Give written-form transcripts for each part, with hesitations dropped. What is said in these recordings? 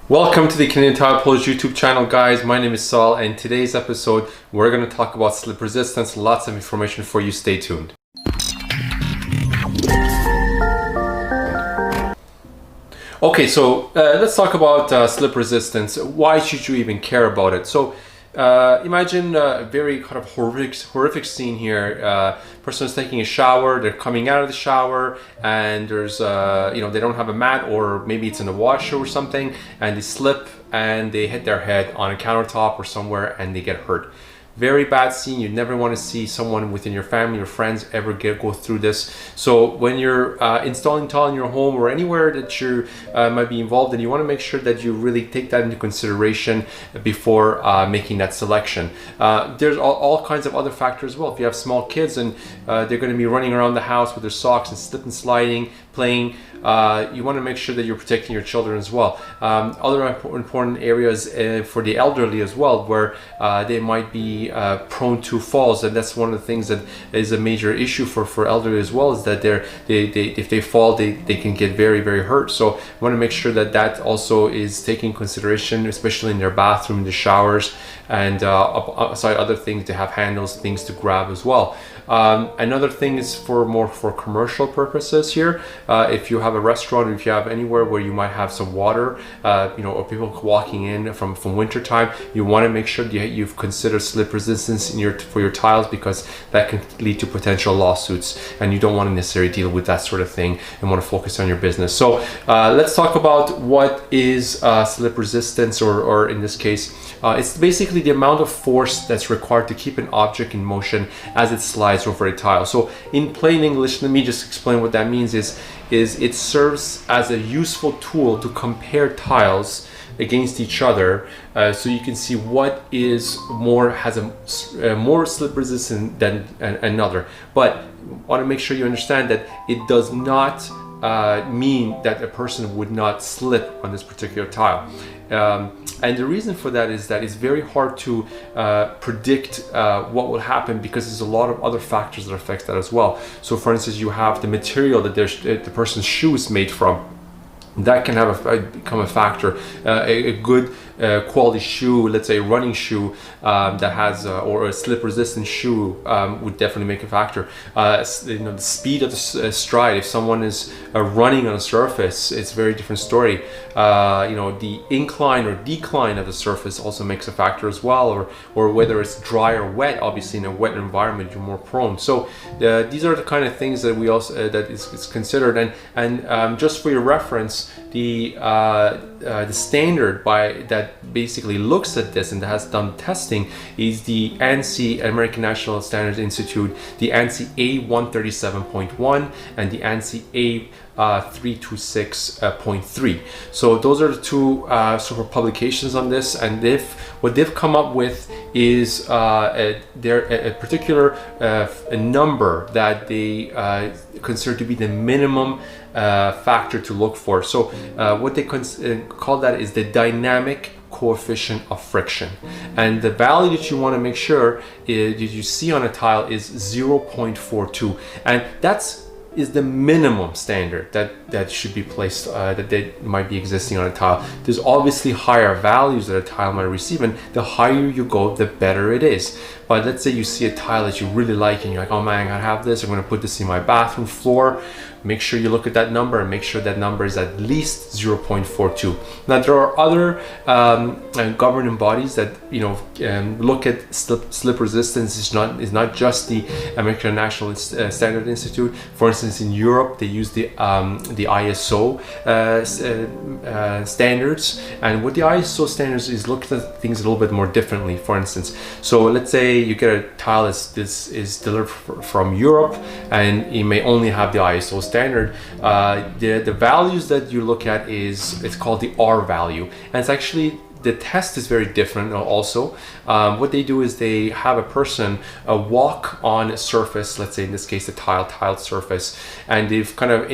Welcome to the Canadian Tile Pros YouTube channel, guys. My name is Saul, and today's episode we're going to talk about slip resistance. Lots of information for you. Stay tuned. Okay, so let's talk about slip resistance. Why should you even care about it? So imagine a very kind of horrific scene here. Person is taking a shower, they're coming out of the shower, and there's they don't have a mat, or maybe it's in the washer or something, and they slip and they hit their head on a countertop or somewhere and they get hurt. Very bad scene. You never want to see someone within your family or friends ever go through this. So when you're installing tile in your home or anywhere that you might be involved in, you want to make sure that you really take that into consideration before making that selection. There's all kinds of other factors as well. If you have small kids and they're going to be running around the house with their socks and slip and sliding, playing, you want to make sure that you're protecting your children as well. Other important areas for the elderly as well, where they might be prone to falls, and that's one of the things that is a major issue for elderly as well, is that if they fall, they can get very hurt. So you want to make sure that that also is taken consideration, especially in their bathroom, the showers, and aside other things, to have handles, things to grab as well. Another thing is more for commercial purposes here. If you have a restaurant, or if you have anywhere where you might have some water, or people walking in from winter time, you want to make sure you've considered slip resistance for your tiles, because that can lead to potential lawsuits, and you don't want to necessarily deal with that sort of thing and want to focus on your business. So let's talk about what is slip resistance, or in this case, it's basically the amount of force that's required to keep an object in motion as it slides over a tile. So in plain English, let me just explain what that means. Is it serves as a useful tool to compare tiles against each other, so you can see what has a more slip resistant than another. But want to make sure you understand that it does not mean that a person would not slip on this particular tile. And the reason for that is that it's very hard to predict what will happen, because there's a lot of other factors that affect that as well. So for instance, you have the material that the person's shoe is made from. That can become a factor. A good quality shoe, let's say a running shoe that has or a slip resistant shoe, would definitely make a factor. The speed of the stride. If someone is running on a surface, it's a very different story. The incline or decline of the surface also makes a factor as well, or whether it's dry or wet. Obviously in a wet environment you're more prone. So these are the kind of things that we also that is considered. And just for your reference, the standard that basically looks at this and has done testing is the ANSI, American National Standards Institute, the ANSI A137.1 and the ANSI A326.3. So those are the two sort of publications on this, and what they've come up with is a particular a number that they consider to be the minimum factor to look for. So what they call that is the dynamic coefficient of friction, and the value that you want to make sure you see on a tile is 0.42, and is the minimum standard that should be placed, that they might be existing on a tile. There's obviously higher values that a tile might receive, and the higher you go, the better it is. But let's say you see a tile that you really like, and you're like, oh man, I have this, I'm going to put this in my bathroom floor. Make sure you look at that number and make sure that number is at least 0.42. Now there are other governing bodies that look at slip resistance. Is not just the American National Standard Institute. For instance, in Europe they use the ISO standards, and what the ISO standards is look at things a little bit more differently. For instance, so let's say you get a tile is delivered from Europe, and you may only have the ISO standard. The values that you look at it's called the R value, and it's actually, the test is very different also. What they do is they have a person walk on a surface, let's say in this case a tiled surface, and they've kind of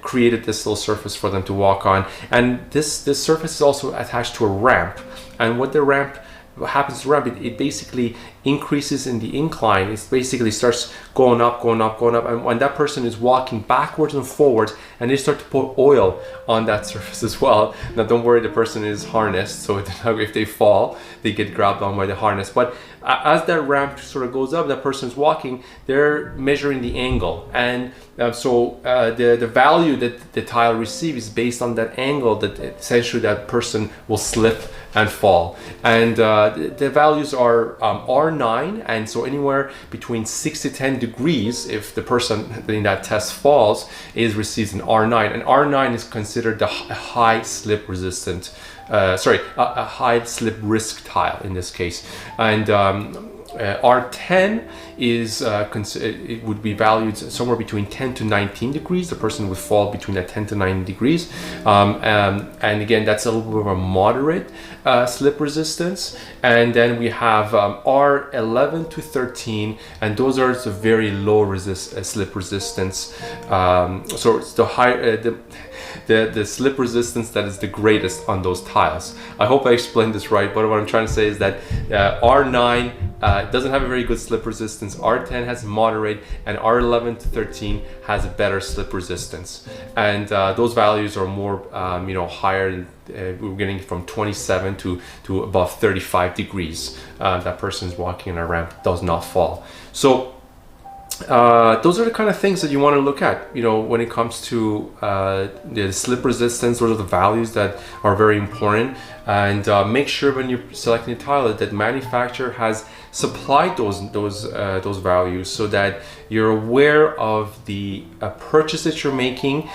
created this little surface for them to walk on, and this surface is also attached to a ramp. And what the ramp what happens to ramp, it basically increases in the incline. It basically starts going up, going up, going up, and when that person is walking backwards and forwards, and they start to put oil on that surface as well. Now don't worry, the person is harnessed, so if they fall, they get grabbed on by the harness. But as that ramp sort of goes up, that person's walking, they're measuring the angle, and so the value that the tile receives is based on that angle, that essentially that person will slip and fall. And the values are R9, and so anywhere between 6 to 10 degrees, if the person in that test falls, receives an R9. And R9 is considered the high slip resistant, a high slip risk tile in this case. And R10 is it would be valued somewhere between 10 to 19 degrees. The person would fall between that 10 to 9 degrees, and again, that's a little bit of a moderate slip resistance. And then we have R11 to 13, and those are the very low slip resistance. So it's the high the slip resistance that is the greatest on those tiles. I hope I explained this right, but what I'm trying to say is that R9 doesn't have a very good slip resistance, R10 has moderate, and R11 to 13 has a better slip resistance. And those values are more higher. We're getting from 27 to above 35 degrees. That person's walking on a ramp, does not fall. So those are the kind of things that you want to look at, when it comes to the slip resistance. Those are the values that are very important. And make sure when you're selecting a tile that manufacturer has supplied those values, so that you're aware of the purchase that you're making.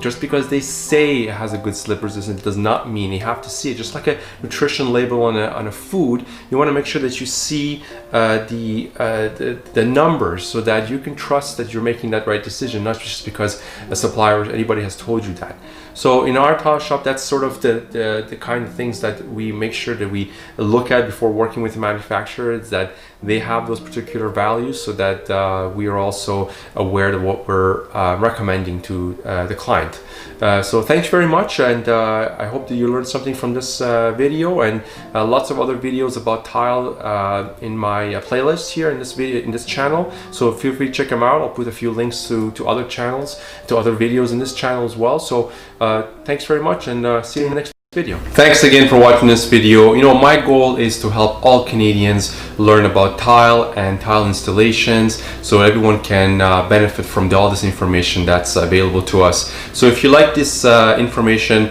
Just because they say it has a good slip resistance does not mean you have to see it. Just like a nutrition label on a food, you want to make sure that you see the numbers, so that you can trust that you're making that right decision, not just because a supplier or anybody has told you that. So in our tile shop, that's sort of the kind of things that we make sure that we look at before working with the manufacturer, is that they have those particular values, so that we are also aware of what we're recommending to the client. So thanks very much, and I hope that you learned something from this video, and lots of other videos about tile in my playlist here in this channel. So feel free to check them out. I'll put a few links to other channels, to other videos in this channel as well. So thanks very much, and see you in the next video. Thanks again for watching this video. My goal is to help all Canadians learn about tile and tile installations, so everyone can benefit from all this information that's available to us. So if you like this information,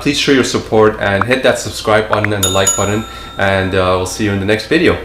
please show your support and hit that subscribe button and the like button, and we'll see you in the next video.